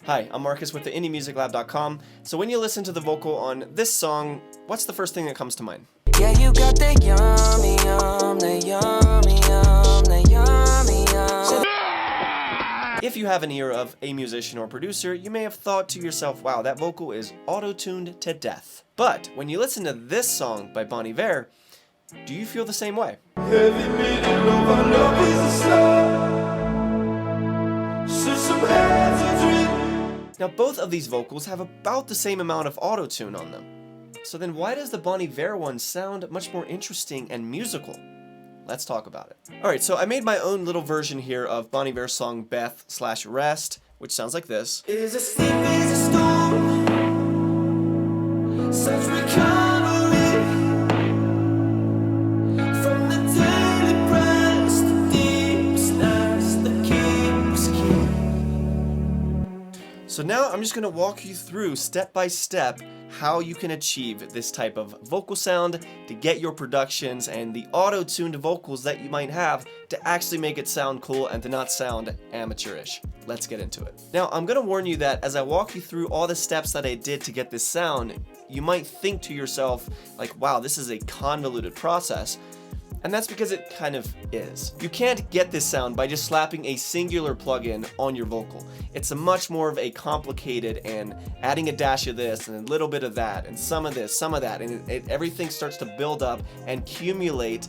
Hi, I'm Marcus with the IndieMusicLab.com. So when you listen to the vocal on this song, what's the first thing that comes to mind? Yeah, you got that yummy, that yummy, that yummy, If you have an ear of a musician or producer, you may have thought to yourself, wow, that vocal is auto-tuned to death. But when you listen to this song by Bon Iver, do you feel the same way? Now both of these vocals have about the same amount of auto-tune on them. So then why does the Bon Iver one sound much more interesting and musical? Let's talk about it. Alright, so I made my own little version here of Bon Iver's song Beth/Rest, which sounds like this. Is a sleep is a storm, such recovery from the daily press, the deepest nights, the keeps keep. So now I'm just going to walk you through step by step how you can achieve this type of vocal sound to get your productions and the auto-tuned vocals that you might have to actually make it sound cool and to not sound amateurish. Let's get into it. Now I'm going to warn you that as I walk you through all the steps that I did to get this sound, you might think to yourself like, wow, this is a convoluted process. And that's because it kind of is. You can't get this sound by just slapping a singular plugin on your vocal. It's a much more of a complicated and adding a dash of this and a little bit of that and some of this, some of that, and everything starts to build up and accumulate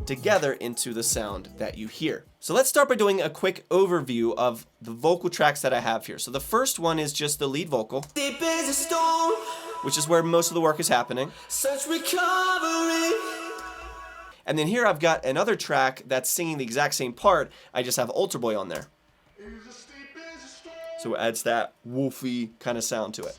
together into the sound that you hear. So let's start by doing a quick overview of the vocal tracks that I have here. So the first one is just the lead vocal, Deep is a storm, which is where most of the work is happening. such recovery. And then here I've got another track that's singing the exact same part, I just have Altar Boy on there. So it adds that woofy kind of sound to it.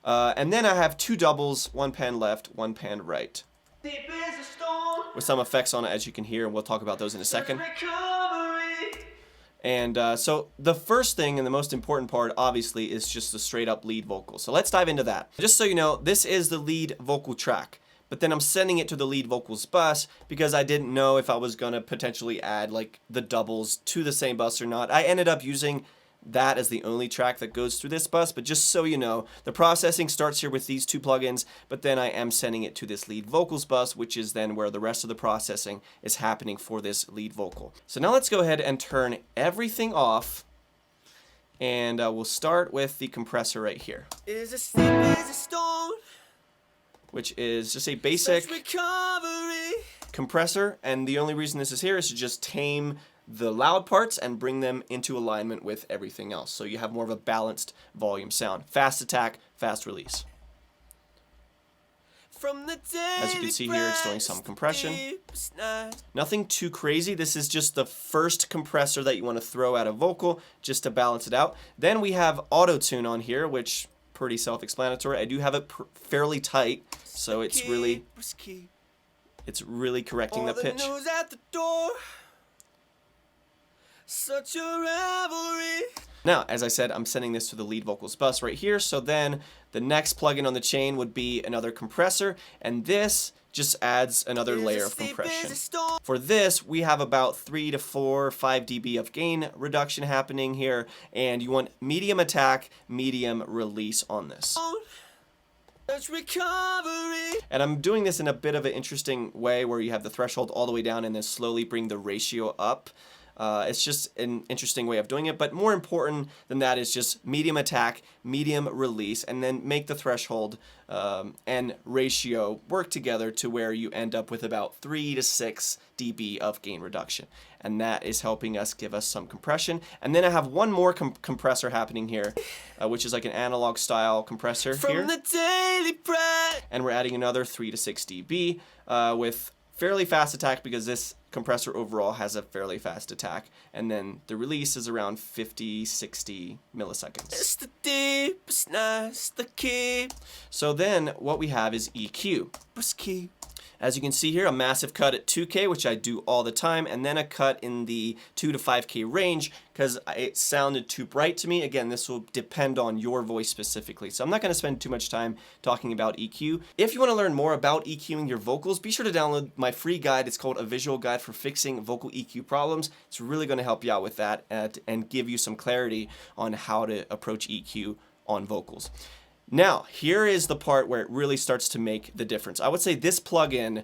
And then I have two doubles, one pan left, one pan right, Deep is a storm, with some effects on it as you can hear, and we'll talk about those in a second. recovery. And so the first thing and the most important part obviously is just the straight up lead vocal. So let's dive into that. Just so you know, this is the lead vocal track. But then I'm sending it to the lead vocals bus because I didn't know if I was gonna potentially add like the doubles to the same bus or not. I ended up using that as the only track that goes through this bus, but just so you know, the processing starts here with these two plugins, but then I am sending it to this lead vocals bus, which is then where the rest of the processing is happening for this lead vocal. So now let's go ahead and turn everything off, and we'll start with the compressor right here, Is a sleep is a storm, which is just a basic such recovery. compressor, and the only reason this is here is to just tame the loud parts and bring them into alignment with everything else, so you have more of a balanced volume sound. Fast attack, fast release. From the As you can see here, it's doing some compression. Nothing too crazy. This is just the first compressor that you want to throw at a vocal just to balance it out. Then we have AutoTune on here, which pretty self-explanatory. I do have it fairly tight, so it's really correcting the pitch. News at the door, such a revelry. Now, as I said, I'm sending this to the lead vocals bus right here, so then the next plugin on the chain would be another compressor, and this just adds another layer of compression. For this, we have about 3 to 4, 5 dB of gain reduction happening here, and you want medium attack, medium release on this. And I'm doing this in a bit of an interesting way where you have the threshold all the way down and then slowly bring the ratio up. It's just an interesting way of doing it, but more important than that is just medium attack, medium release, and then make the threshold and ratio work together to where you end up with about 3 to 6 dB of gain reduction. And that is helping us give us some compression. And then I have one more compressor happening here, which is like an analog style compressor From here. the daily press. And we're adding another 3 to 6 dB with fairly fast attack because this compressor overall has a fairly fast attack, and then the release is around 50-60 milliseconds. It's the deepest nights, the key. So then what we have is EQ. As you can see here, a massive cut at 2K, which I do all the time, and then a cut in the 2 to 5K range because it sounded too bright to me. Again, this will depend on your voice specifically, so I'm not going to spend too much time talking about EQ. If you want to learn more about EQing your vocals, be sure to download my free guide. It's called A Visual Guide for Fixing Vocal EQ Problems. It's really going to help you out with that and give you some clarity on how to approach EQ on vocals. Now, here is the part where it really starts to make the difference. I would say this plugin,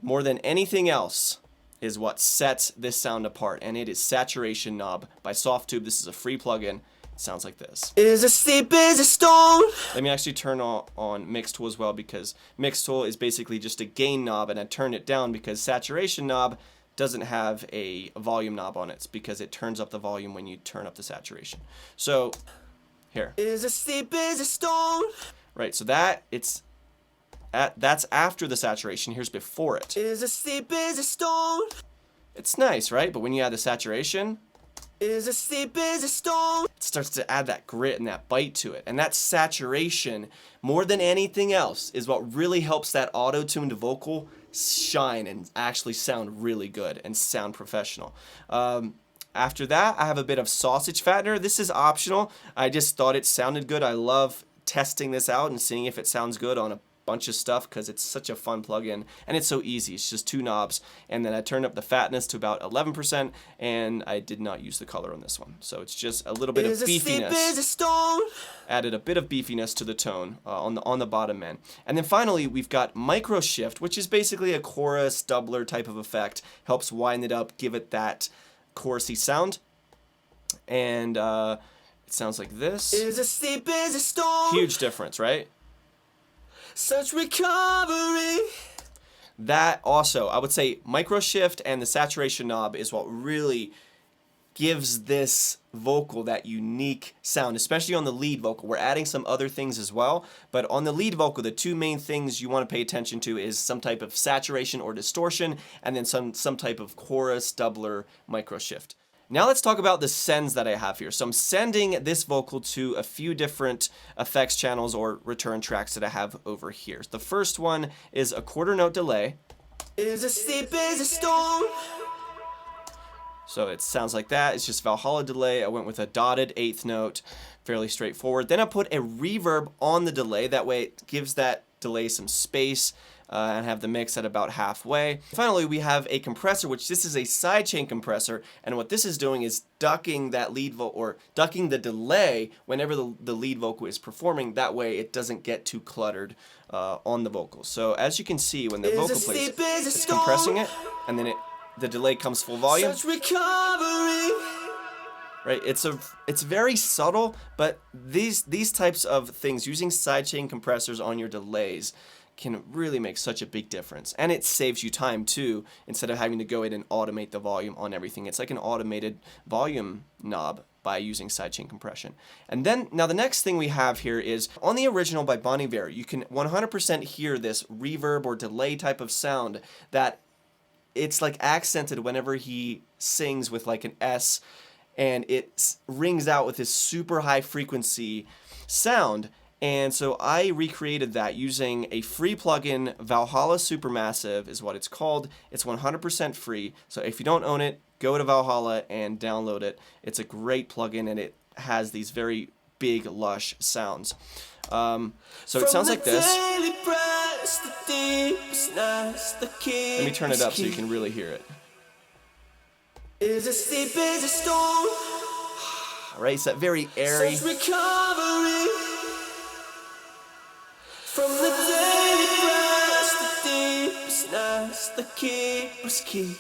more than anything else, is what sets this sound apart, and it is Saturation Knob by Softtube. This is a free plugin. It sounds like this. Is asleep as a stone. Let me actually turn on Mix Tool as well, because Mix Tool is basically just a gain knob, and I turned it down because Saturation Knob doesn't have a volume knob on it because it turns up the volume when you turn up the saturation. So here. Is asleep as a stone. Right, so that's after the saturation. Here's before it. Is asleep as a stone. It's nice, right? But when you add the saturation, Is asleep as a stone. it starts to add that grit and that bite to it. And that saturation, more than anything else, is what really helps that auto-tuned vocal shine and actually sound really good and sound professional. After that, I have a bit of sausage fattener. This is optional. I just thought it sounded good. I love testing this out and seeing if it sounds good on a bunch of stuff because it's such a fun plugin and it's so easy. It's just 2 knobs, and then I turned up the fatness to about 11%, and I did not use the color on this one. So it's just a little bit of Is asleep as a beefiness. stone. Added a bit of beefiness to the tone on the bottom end. And then finally, we've got micro shift, which is basically a chorus doubler type of effect. Helps wind it up, give it that chorusy sound, and it sounds like this. Is asleep as a stone. Huge difference, right? Such recovery. That also, I would say micro shift and the saturation knob is what really gives this vocal that unique sound, especially on the lead vocal. We're adding some other things as well, but on the lead vocal, the 2 main things you want to pay attention to is some type of saturation or distortion, and then some type of chorus doubler micro shift. Now let's talk about the sends that I have here. So I'm sending this vocal to a few different effects channels or return tracks that I have over here. The first one is a 1/4 note delay. Is asleep as a stone. So it sounds like that. It's just Valhalla delay. I went with a dotted 8th note, fairly straightforward. Then I put a reverb on the delay. That way it gives that delay some space, and have the mix at about halfway. Finally, we have a compressor, which this is a sidechain compressor, and what this is doing is ducking that lead vocal, or ducking the delay whenever the lead vocal is performing. That way it doesn't get too cluttered on the vocals. So as you can see, when the vocal plays, it's compressing it, and then the delay comes full volume. Such recovery. Right, it's very subtle, but these types of things, using sidechain compressors on your delays, can really make such a big difference. And it saves you time too, instead of having to go in and automate the volume on everything. It's like an automated volume knob by using sidechain compression. And then, now the next thing we have here is, on the original by Bon Iver, you can 100% hear this reverb or delay type of sound that it's like accented whenever he sings with like an S, and it rings out with this super high frequency sound. And so I recreated that using a free plugin. Valhalla Supermassive is what it's called. It's 100% free. So if you don't own it, go to Valhalla and download it. It's a great plugin, and it has these very big, lush sounds. So it sounds like this. Let me turn it up so you can really hear it. Is asleep as a stone. Right, it's that very airy. Such recovery. From the daily press, the deepest nights, the keeper's key.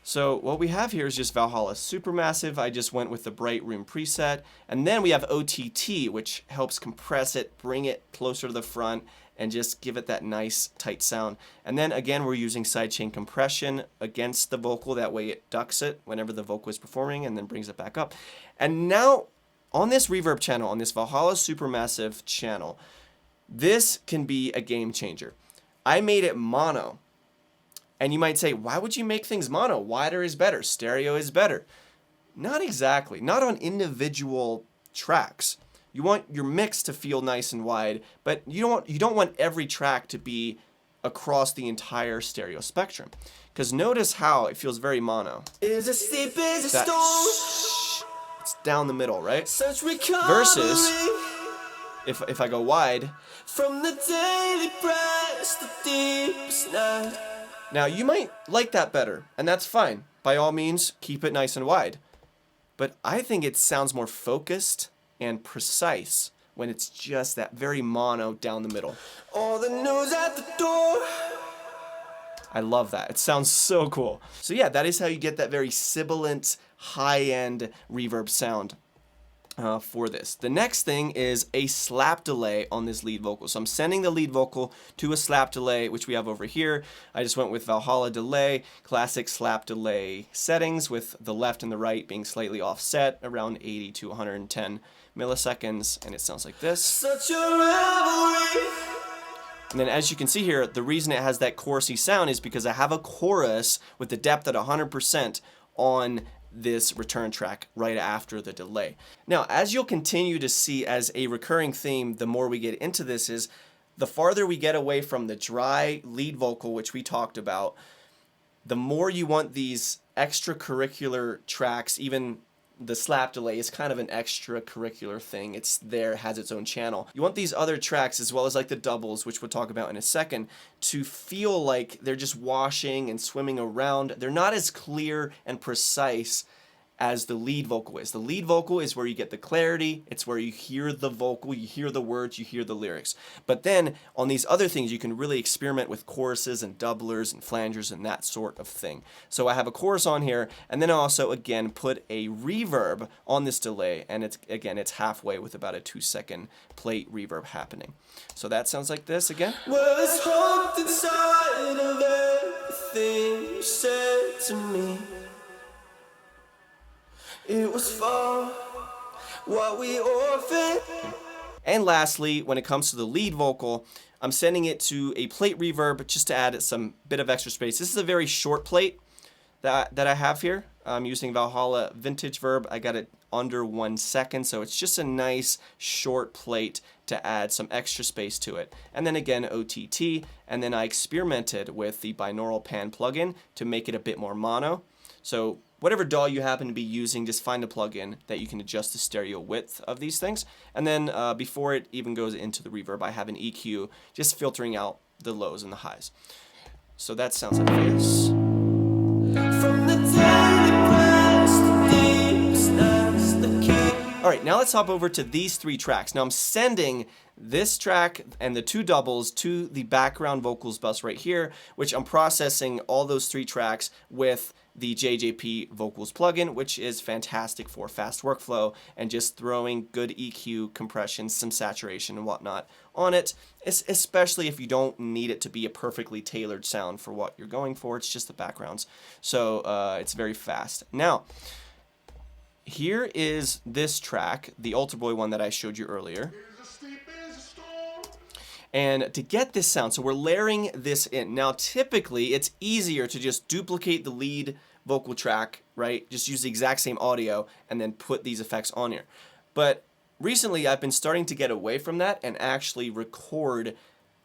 So what we have here is just Valhalla Supermassive. I just went with the Bright Room preset. And then we have OTT, which helps compress it, bring it closer to the front, and just give it that nice tight sound. And then again, we're using sidechain compression against the vocal. That way it ducks it whenever the vocal is performing and then brings it back up. And now on this reverb channel, on this Valhalla Supermassive channel, this can be a game changer. I made it mono. And you might say, why would you make things mono? Wider is better. Stereo is better. Not exactly. Not on individual tracks. You want your mix to feel nice and wide, but you don't want every track to be across the entire stereo spectrum. Because notice how it feels very mono. Is a sleep, is a That storm. it's down the middle, right? Such recovery Versus if I go wide, from the daily press, the deepest night. now you might like that better, and that's fine. By all means, keep it nice and wide. But I think it sounds more focused and precise when it's just that very mono down the middle. All the news at the door. I love that. It sounds so cool. So yeah, that is how you get that very sibilant, high-end reverb sound for this. The next thing is a slap delay on this lead vocal. So I'm sending the lead vocal to a slap delay, which we have over here. I just went with Valhalla delay, classic slap delay settings with the left and the right being slightly offset, around 80 to 110 milliseconds, and it sounds like this. Such a revelry. And then as you can see here, the reason it has that chorusy sound is because I have a chorus with the depth at 100% on this return track right after the delay. Now, as you'll continue to see as a recurring theme, the more we get into this is the farther we get away from the dry lead vocal, which we talked about, the more you want these extracurricular tracks. Even the slap delay is kind of an extracurricular thing. It's there, has its own channel. You want these other tracks, as well as like the doubles, which we'll talk about in a second, to feel like they're just washing and swimming around. They're not as clear and precise as the lead vocal is. The lead vocal is where you get the clarity, it's where you hear the vocal, you hear the words, you hear the lyrics. But then on these other things, you can really experiment with choruses and doublers and flangers and that sort of thing. So I have a chorus on here, and then I also again put a reverb on this delay, and it's halfway with about a 2-second plate reverb happening. So that sounds like this again. Well, it's hooked inside of everything you said to me. It was for what we orphaned. And lastly, when it comes to the lead vocal, I'm sending it to a plate reverb just to add some bit of extra space. This is a very short plate that I have here. I'm using Valhalla Vintage Verb. I got it under 1 second, so it's just a nice short plate to add some extra space to it. And then again, OTT, and then I experimented with the binaural pan plugin to make it a bit more mono. So whatever DAW you happen to be using, just find a plugin that you can adjust the stereo width of these things. And then before it even goes into the reverb, I have an EQ just filtering out the lows and the highs. So that sounds like this. From the daily press, the deepest nights, the key. All right, now let's hop over to these 3 tracks. Now I'm sending this track and the 2 doubles to the background vocals bus right here, which I'm processing all those 3 tracks with the JJP Vocals plugin, which is fantastic for fast workflow and just throwing good EQ, compression, some saturation and whatnot on it, especially if you don't need it to be a perfectly tailored sound for what you're going for. It's just the backgrounds. So it's very fast. Now, here is this track, the Altar Boy one that I showed you earlier. And to get this sound, so we're layering this in. Now, typically, it's easier to just duplicate the lead vocal track, right? Just use the exact same audio and then put these effects on here. But recently, I've been starting to get away from that and actually record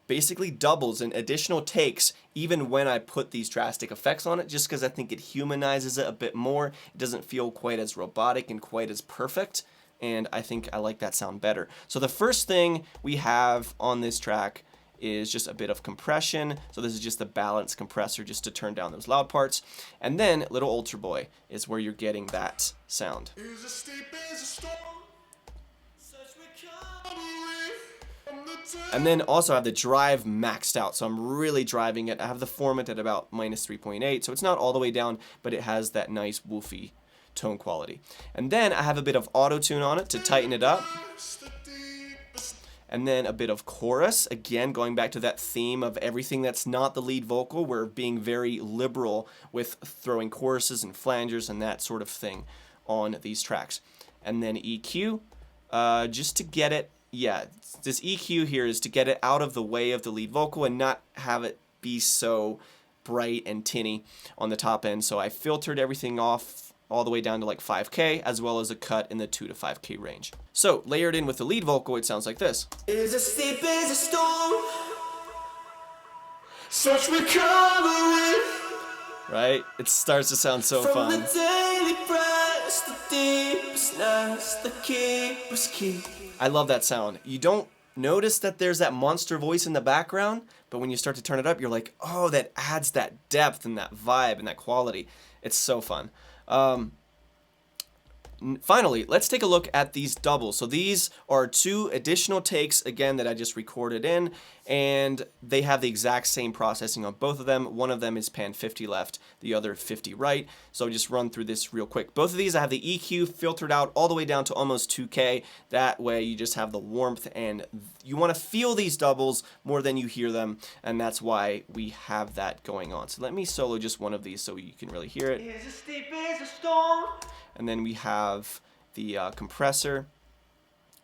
basically doubles and additional takes even when I put these drastic effects on it, just because I think it humanizes it a bit more. It doesn't feel quite as robotic and quite as perfect. And I think I like that sound better. So the first thing we have on this track is just a bit of compression. So this is just the balance compressor just to turn down those loud parts. And then Little Altar Boy is where you're getting that sound. And then also I have the drive maxed out, so I'm really driving it. I have the format at about -3.8, so it's not all the way down, but it has that nice woofy tone quality. And then I have a bit of AutoTune on it to tighten it up. And then a bit of chorus, again going back to that theme of everything that's not the lead vocal. We're being very liberal with throwing choruses and flangers and that sort of thing on these tracks. And then EQ, just to get it, this EQ here is to get it out of the way of the lead vocal and not have it be so bright and tinny on the top end. So I filtered everything off all the way down to like 5K, as well as a cut in the 2 to 5K range. So layered in with the lead vocal, it sounds like this. Is a sleep, is a storm. such recovery. Right? It starts to sound so From fun. the daily press, the deepest nest, the keeper's key. I love that sound. You don't notice that there's that monster voice in the background, but when you start to turn it up, you're like, oh, that adds that depth and that vibe and that quality. It's so fun. Finally, let's take a look at these doubles. So these are 2 additional takes, again, that I just recorded in, and they have the exact same processing on both of them. One of them is pan 50 left, the other 50 right. So I'll just run through this real quick. Both of these, I have the EQ filtered out all the way down to almost 2K. That way you just have the warmth, and you want to feel these doubles more than you hear them, and that's why we have that going on. So let me solo just one of these so you can really hear it. It's as deep as a storm. And then we have the compressor.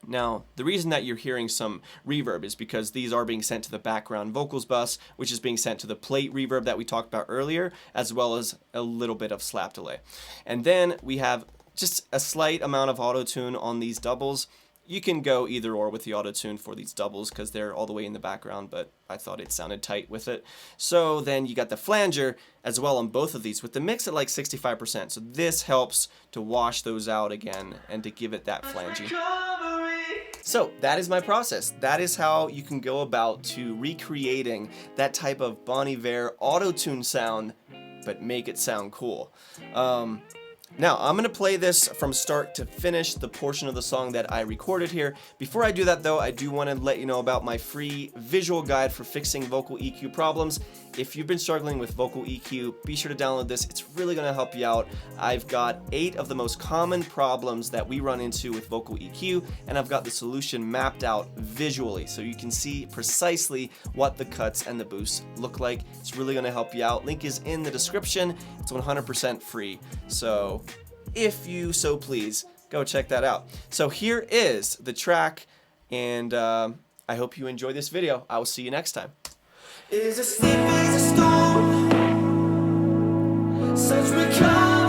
Now, the reason that you're hearing some reverb is because these are being sent to the background vocals bus, which is being sent to the plate reverb that we talked about earlier, as well as a little bit of slap delay. And then we have just a slight amount of auto-tune on these doubles. You can go either or with the auto-tune for these doubles because they're all the way in the background, but I thought it sounded tight with it. So then you got the flanger as well on both of these with the mix at like 65%. So this helps to wash those out again and to give it that flangey. So that is my process. That is how you can go about to recreating that type of Bon Iver auto-tune sound, but make it sound cool. Now, I'm going to play this from start to finish, the portion of the song that I recorded here. Before I do that, though, I do want to let you know about my free visual guide for fixing vocal EQ problems. If you've been struggling with vocal EQ, be sure to download this. It's really going to help you out. I've got 8 of the most common problems that we run into with vocal EQ, and I've got the solution mapped out visually so you can see precisely what the cuts and the boosts look like. It's really going to help you out. Link is in the description. It's 100% free. So if you so please, go check that out. So here is the track, and I hope you enjoy this video. I will see you next time. Is as deep as a storm, such recovery.